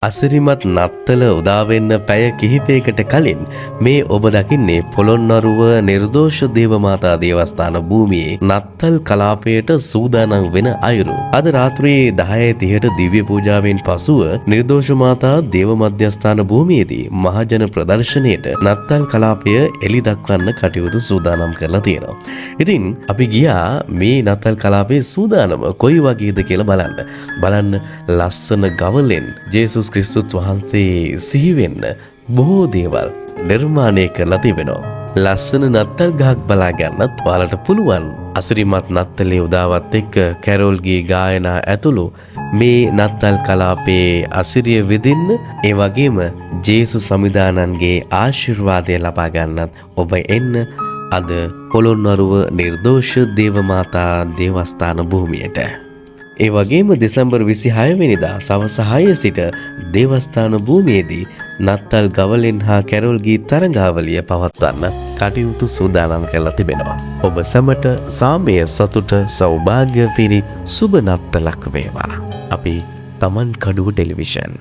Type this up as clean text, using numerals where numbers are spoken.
අසිරිමත් නත්තල උදාවෙන්න පැය කිහිපයකට කලින් මේ ඔබ දකින්නේ පොළොන්නරුව නිර්දෝෂ දේවමාතා දේවස්ථාන භූමියේ නත්තල් කලාපයට සූදානම් වෙන අයුරු. අද රාත්‍රියේ 10:30ට දිව්‍ය පූජාවෙන් පසුව නිර්දෝෂ මාතා දේව මධ්‍යස්ථාන භූමියේදී මහජන ප්‍රදර්ශනයට නත්තල් කලාපය එළි දක්වන්න කටයුතු සූදානම් කරලා තියෙනවා. ඉතින් අපි ගියා මේ නත්තල් කලාපයේ සූදානම කොයි වගේද කියලා බලන්න ලස්සන ගවලෙන් ජේසුස් ක්‍රිස්තුස් වහන්සේ සිහිවෙන්න බොහෝ දේවල් නිර්මාණය කරලා තිබෙනවා. ලස්සන නත්තල් ගහක් බලා ගන්නත් ඔයාලට පුළුවන්. අසිරිමත් නත්තලේ උදාවත් එක්ක කැරෝල් ගී ගායනා ඇතුළු මේ නත්තල් කලාපයේ අසිරිය විඳින්න, ඒ වගේම ජේසුස් සමිදානන්ගේ ආශිර්වාදය ලබා ගන්නත් ඔබ එන්න අද පොළොන්නරුව නිර්දෝෂ දේවමාතා දේවස්ථාන භූමියට. ඒ වගේම දෙසැම්බර් 26 වෙනිදා සවස 6 සිට දේවස්ථාන භූමියේදී නත්තල් ගවලෙන් හා කැරොල් ගී තරඟාවලිය පවත්වන්න කටයුතු සූදානම් කරලා තිබෙනවා. ඔබ සැමට සාමය, සතුට, සෞභාග්‍ය පිරි සුබ නත්තලක් වේවා. අපි තමන් කඩුව ටෙලිවිෂන්